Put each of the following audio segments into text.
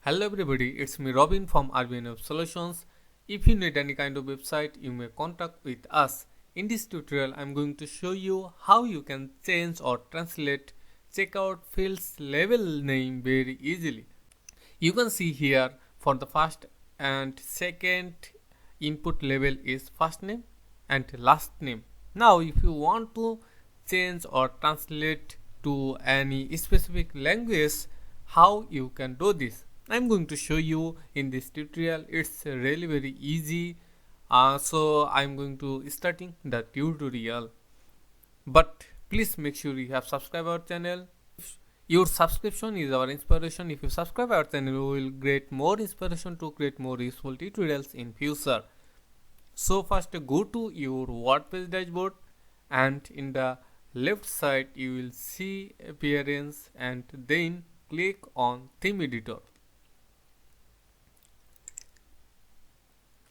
Hello everybody, it's me Robin from RBN Solutions. If you need any kind of website, you may contact with us. In this tutorial, I'm going to show you how you can change or translate checkout fields label name very easily. You can see here for the first and second input label is first name and last name. Now if you want to change or translate to any specific language, how you can do this? I'm going to show you in this tutorial. It's really very easy. So I'm going to starting the tutorial. But please make sure you have subscribed our channel. Your subscription is our inspiration. If you subscribe our channel, we will get more inspiration to create more useful tutorials in future. So first go to your WordPress dashboard, and in the left side you will see appearance, and then click on theme editor.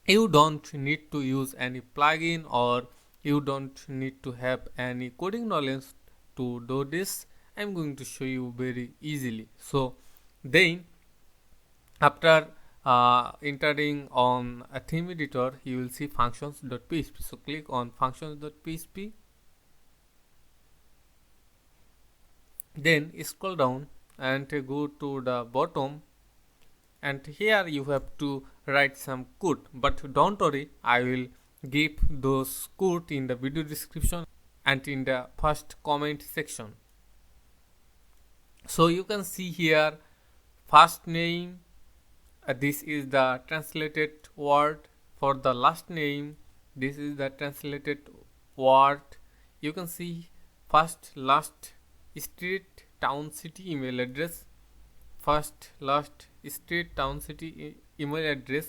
You don't need to use any plugin, or you don't need to have any coding knowledge to do this. I'm going to show you very easily. So then after entering on a theme editor, you will see functions.php. So click on functions.php, then scroll down and go to the bottom, and here you have to write some code, but don't worry, I will give those code in the video description and in the first comment section. So you can see here first name, this is the translated word. For the last name, this is the translated word. You can see first, last, street, town, city, email address. First, last, street, town, city, email address.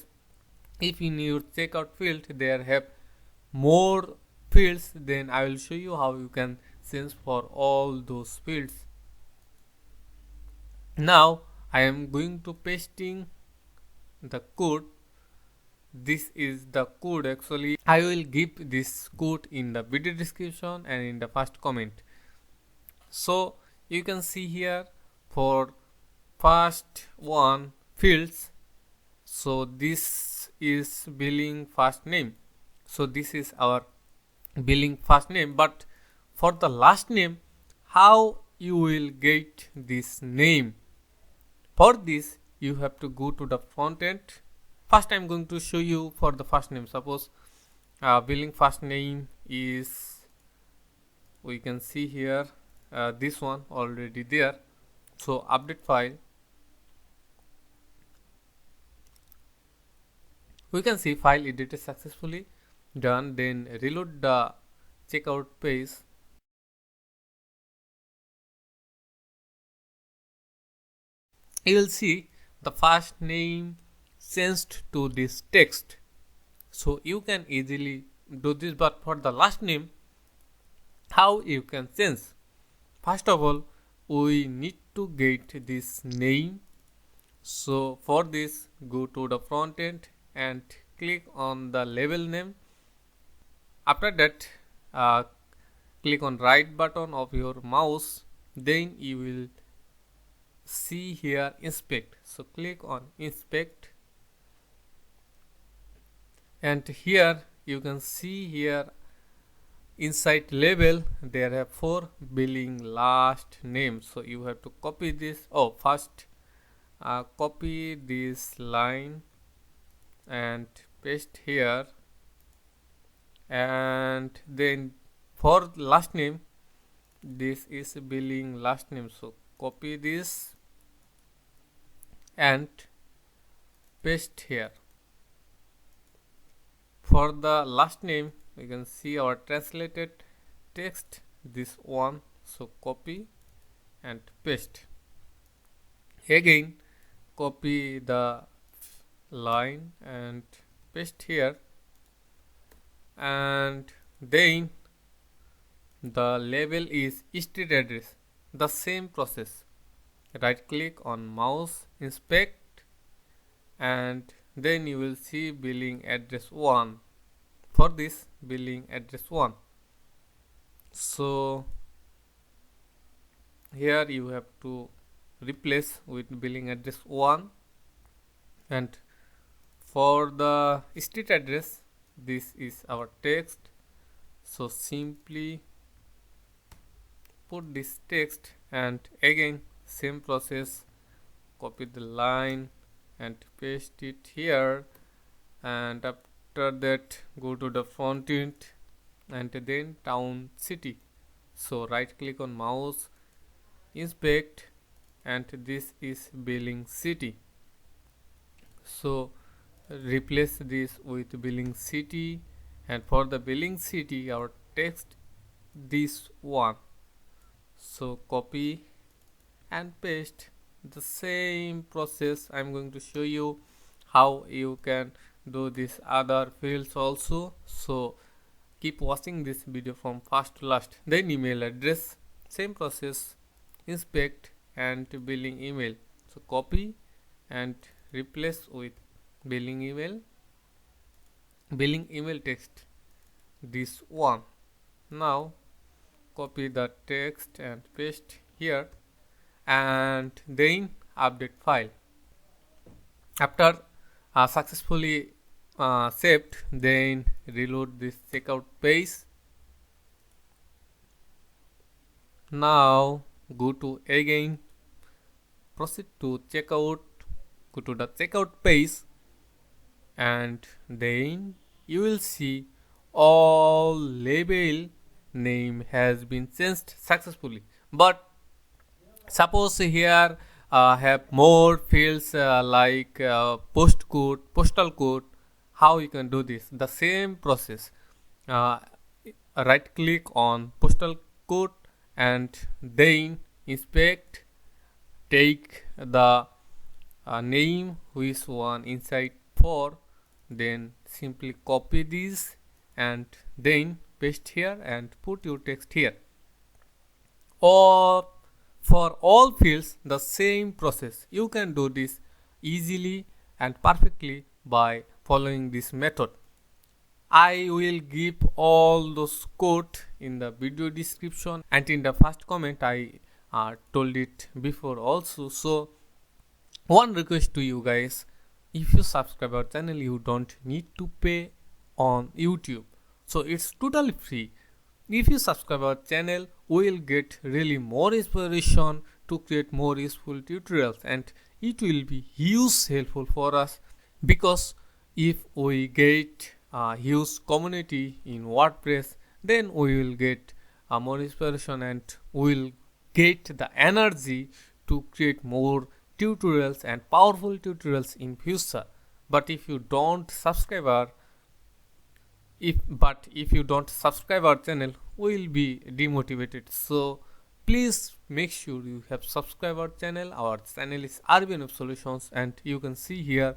If in your checkout field there have more fields, then I will show you how you can change for all those fields. Now I am going to pasting the code. This is the code. Actually, I will give this code in the video description and in the first comment. So you can see here for first one fields, so this is billing first name, so this is our billing first name. But for the last name, how you will get this name? For this you have to go to the front end. First I'm going to show you for the first name. Suppose billing first name is, we can see here this one already there. So update file, we can see file edited successfully done. Then reload the checkout page. You will see the first name changed to this text, so you can easily do this. But for the last name, how you can change? First of all, we need to get this name. So for this, go to the front end and click on the label name. After that, click on right button of your mouse, then you will see here inspect. So click on inspect, and here you can see here inside label there have 4 billing last name. So you have to copy this. First copy this line and paste here, and then for last name, this is billing last name, so copy this and paste here. For the last name, we can see our translated text, this one, so copy and paste. Again copy the line and paste here, and then the label is street address. The same process, right click on mouse, inspect, and then you will see billing address 1. For this, billing address 1. So here you have to replace with billing address 1. And for the street address, this is our text. So simply put this text, and again same process, copy the line and paste it here, and after that go to the front end and then town city. So right click on mouse, inspect, and this is billing city. So replace this with billing city, and for the billing city our text this one. So copy and paste the same process. I'm going to show you how you can do this other fields also. So keep watching this video from first to last. Then email address, same process, inspect and billing email. So copy and replace with billing email text this one. Now copy the text and paste here, and then update file. After successfully saved, then reload this checkout page. Now go to again, proceed to checkout, go to the checkout page, and then you will see all label name has been changed successfully. But suppose here have more fields like postcode, postal code. How you can do this? The same process. Right click on postal code and then inspect, take the name which one inside for, then simply copy this and then paste here and put your text here. Or for all fields the same process. You can do this easily and perfectly by following this method. I will give all those code in the video description, and in the first comment I told it before also. So one request to you guys, if you subscribe our channel you don't need to pay on YouTube, so it's totally free. If you subscribe our channel, we will get really more inspiration to create more useful tutorials, and it will be huge helpful for us, because if we get a huge community in WordPress, then we will get more inspiration and we will get the energy to create more tutorials and powerful tutorials in future. But if you don't subscribe our if you don't subscribe our channel, we will be demotivated. So please make sure you have subscribed our channel. Our channel is RBNF Solutions, and you can see here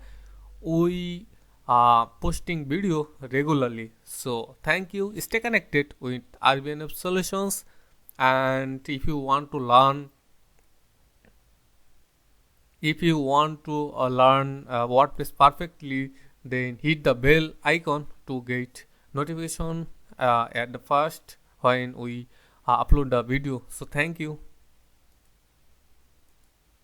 we are posting video regularly. So thank you, stay connected with RBNF Solutions. And if you want to learn WordPress perfectly, then hit the bell icon to get notification at the first when we upload the video. So thank you.